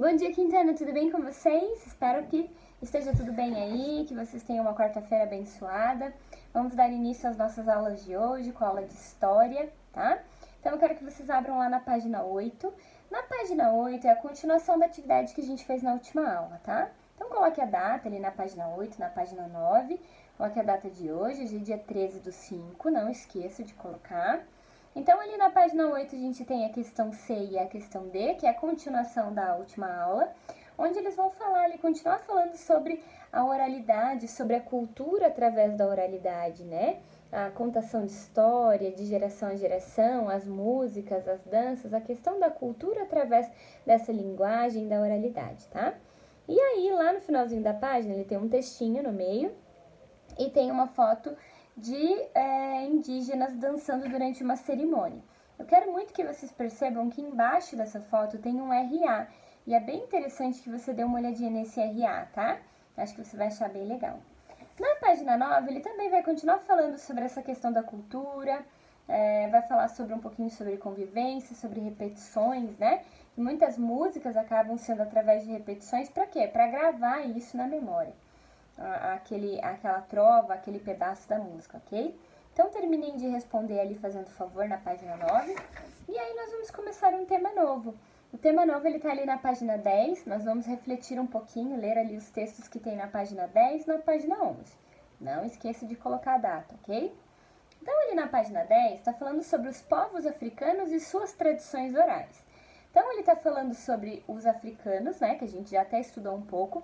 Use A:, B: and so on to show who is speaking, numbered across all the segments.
A: Bom dia, Quintana, tudo bem com vocês? Espero que esteja tudo bem aí, que vocês tenham uma quarta-feira abençoada. Vamos dar início às nossas aulas de hoje, com a aula de História, tá? Então, eu quero que vocês abram lá na página 8. Na página 8 é a continuação da atividade que a gente fez na última aula, tá? Então, coloque a data ali na página 8, na página 9. Coloque a data de hoje, hoje é dia 13/5, não esqueça de colocar. Então, ali na página 8, a gente tem a questão C e a questão D, que é a continuação da última aula, onde eles vão falar ali, continuar falando sobre a oralidade, sobre a cultura através da oralidade, né? A contação de história, de geração a geração, as músicas, as danças, a questão da cultura através dessa linguagem da oralidade, tá? E aí, lá no finalzinho da página, ele tem um textinho no meio e tem uma foto de indígenas dançando durante uma cerimônia. Eu quero muito que vocês percebam que embaixo dessa foto tem um RA, e é bem interessante que você dê uma olhadinha nesse RA, tá? Acho que você vai achar bem legal. Na página 9, ele também vai continuar falando sobre essa questão da cultura, vai falar sobre um pouquinho sobre convivência, sobre repetições, né? E muitas músicas acabam sendo através de repetições, para quê? Para gravar isso na memória. Aquela trova, aquele pedaço da música, ok? Então, terminem de responder ali, fazendo favor, na página 9. E aí, nós vamos começar um tema novo. O tema novo, ele tá ali na página 10. Nós vamos refletir um pouquinho, ler ali os textos que tem na página 10 e na página 11. Não esqueça de colocar a data, ok? Então, ali na página 10, está falando sobre os povos africanos e suas tradições orais. Então, ele está falando sobre os africanos, né, que a gente já até estudou um pouco,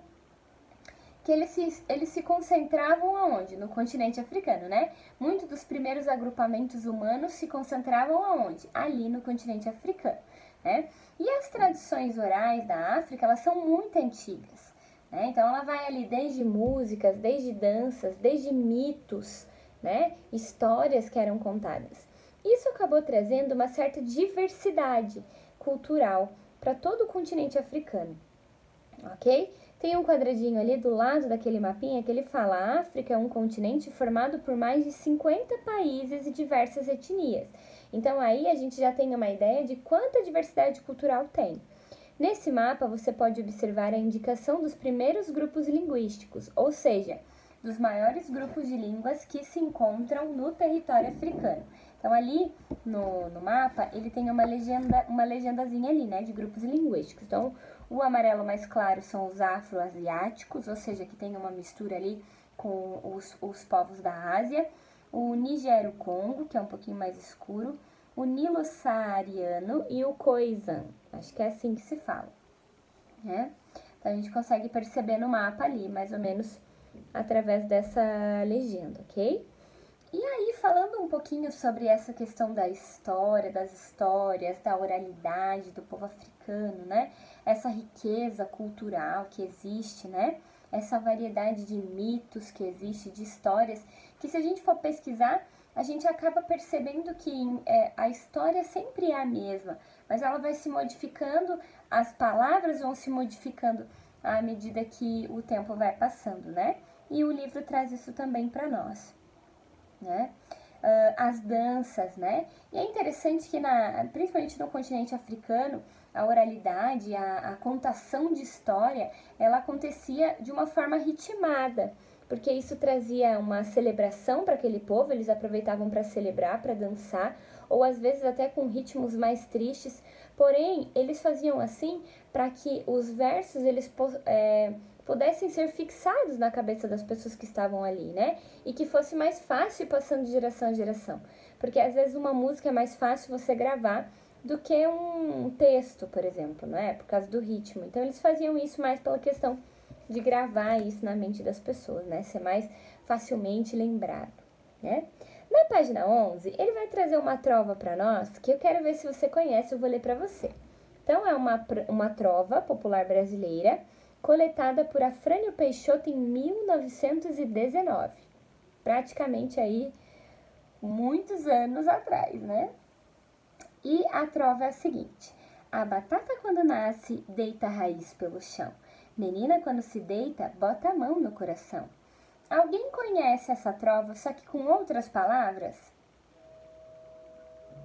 A: que eles se concentravam aonde? No continente africano, né? Muitos dos primeiros agrupamentos humanos se concentravam aonde? Ali no continente africano, né? E as tradições orais da África, elas são muito antigas, né? Então, ela vai ali desde músicas, desde danças, desde mitos, né? Histórias que eram contadas. Isso acabou trazendo uma certa diversidade cultural para todo o continente africano, ok? Tem um quadradinho ali do lado daquele mapinha que ele fala: a África é um continente formado por mais de 50 países e diversas etnias. Então, aí a gente já tem uma ideia de quanta diversidade cultural tem. Nesse mapa, você pode observar a indicação dos primeiros grupos linguísticos, ou seja, dos maiores grupos de línguas que se encontram no território africano. Então, ali no mapa, ele tem uma legendazinha ali, né, de grupos linguísticos. Então, o amarelo mais claro são os afro-asiáticos, ou seja, que tem uma mistura ali com os povos da Ásia. O Nigério-Congo, que é um pouquinho mais escuro. O Nilo-Saariano e o Khoisan. Acho que é assim que se fala, né? Então, a gente consegue perceber no mapa ali, mais ou menos, através dessa legenda, ok? E aí, falando um pouquinho sobre essa questão da história, das histórias, da oralidade do povo africano, né? Essa riqueza cultural que existe, né? Essa variedade de mitos que existe, de histórias, que se a gente for pesquisar, a gente acaba percebendo que a história sempre é a mesma, mas ela vai se modificando, as palavras vão se modificando à medida que o tempo vai passando, né? E o livro traz isso também para nós, né? As danças, né? E é interessante que, principalmente no continente africano, a oralidade, a contação de história, ela acontecia de uma forma ritmada, porque isso trazia uma celebração para aquele povo, eles aproveitavam para celebrar, para dançar, ou às vezes até com ritmos mais tristes, porém, eles faziam assim para que os versos, eles pudessem ser fixados na cabeça das pessoas que estavam ali, né? E que fosse mais fácil passando de geração a geração. Porque às vezes uma música é mais fácil você gravar do que um texto, por exemplo, né? Por causa do ritmo. Então eles faziam isso mais pela questão de gravar isso na mente das pessoas, né? Ser mais facilmente lembrado, né? Na página 11, ele vai trazer uma trova para nós, que eu quero ver se você conhece, eu vou ler para você. Então, é uma trova popular brasileira, coletada por Afrânio Peixoto em 1919. Praticamente aí, muitos anos atrás, né? E a trova é a seguinte: a batata quando nasce, deita a raiz pelo chão. Menina quando se deita, bota a mão no coração. Alguém conhece essa trova, só que com outras palavras?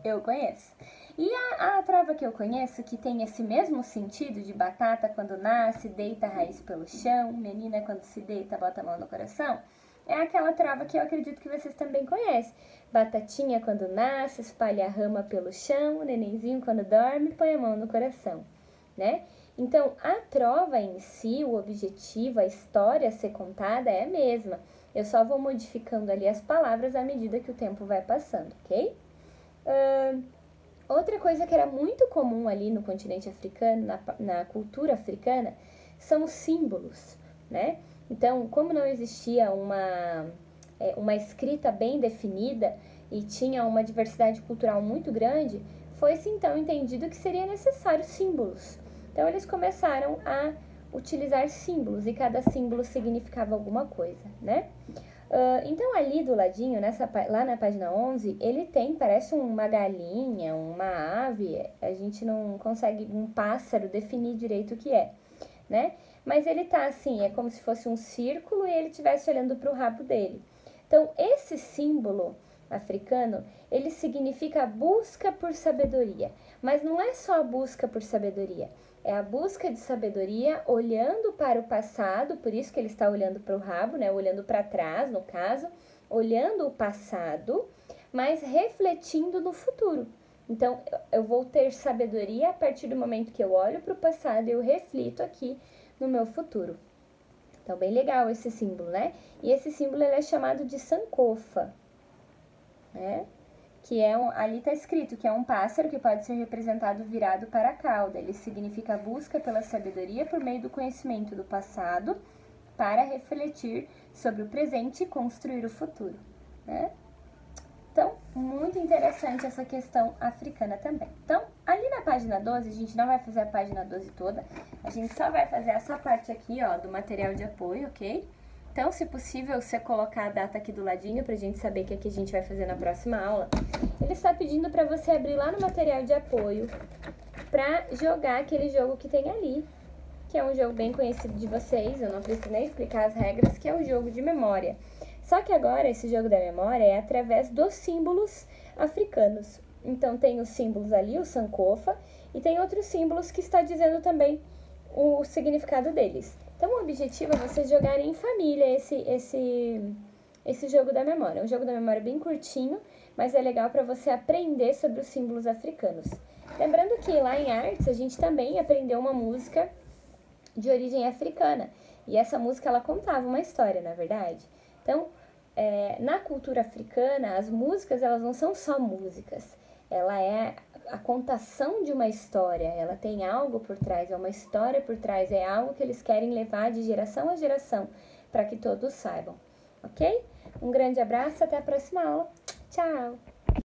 A: eu conheço. E a trova que eu conheço, que tem esse mesmo sentido de batata quando nasce, deita a raiz pelo chão, menina quando se deita, bota a mão no coração, é aquela trova que eu acredito que vocês também conhecem. Batatinha quando nasce, espalha a rama pelo chão, nenenzinho quando dorme, põe a mão no coração, né? Então, a trova em si, o objetivo, a história a ser contada é a mesma. Eu só vou modificando ali as palavras à medida que o tempo vai passando, ok? Outra coisa que era muito comum ali no continente africano, na cultura africana, são os símbolos, né? Então, como não existia uma escrita bem definida e tinha uma diversidade cultural muito grande, foi-se então entendido que seria necessário símbolos. Então, eles começaram a utilizar símbolos e cada símbolo significava alguma coisa, né? Então, ali do ladinho, lá na página 11, ele parece uma galinha, uma ave, a gente não consegue, um pássaro, definir direito o que é, né? Mas ele tá assim, é como se fosse um círculo e ele estivesse olhando para o rabo dele. Então, esse símbolo africano, ele significa a busca por sabedoria, mas não é só a busca por sabedoria, é a busca de sabedoria olhando para o passado, por isso que ele está olhando para o rabo, né? Olhando para trás, no caso, olhando o passado, mas refletindo no futuro. Então, eu vou ter sabedoria a partir do momento que eu olho para o passado e eu reflito aqui no meu futuro. Então, bem legal esse símbolo, né? E esse símbolo ele é chamado de sankofa, né? Que ali está escrito que é um pássaro que pode ser representado virado para a cauda. Ele significa a busca pela sabedoria por meio do conhecimento do passado para refletir sobre o presente e construir o futuro, né? Então, muito interessante essa questão africana também. Então, ali na página 12, a gente não vai fazer a página 12 toda, a gente só vai fazer essa parte aqui, ó, do material de apoio, ok? Então, se possível, você colocar a data aqui do ladinho pra gente saber o que a gente vai fazer na próxima aula. Ele está pedindo pra você abrir lá no material de apoio pra jogar aquele jogo que tem ali, que é um jogo bem conhecido de vocês, eu não preciso nem explicar as regras, que é o jogo de memória. Só que agora esse jogo da memória é através dos símbolos africanos. Então tem os símbolos ali, o sankofa, e tem outros símbolos que está dizendo também o significado deles. Então o objetivo é vocês jogarem em família esse jogo da memória. É um jogo da memória bem curtinho, mas é legal para você aprender sobre os símbolos africanos. Lembrando que lá em artes a gente também aprendeu uma música de origem africana. E essa música ela contava uma história, na verdade. Então, na cultura africana, as músicas elas não são só músicas. Ela é a contação de uma história, ela tem algo por trás, é uma história por trás, é algo que eles querem levar de geração a geração, para que todos saibam, ok? Um grande abraço, até a próxima aula. Tchau!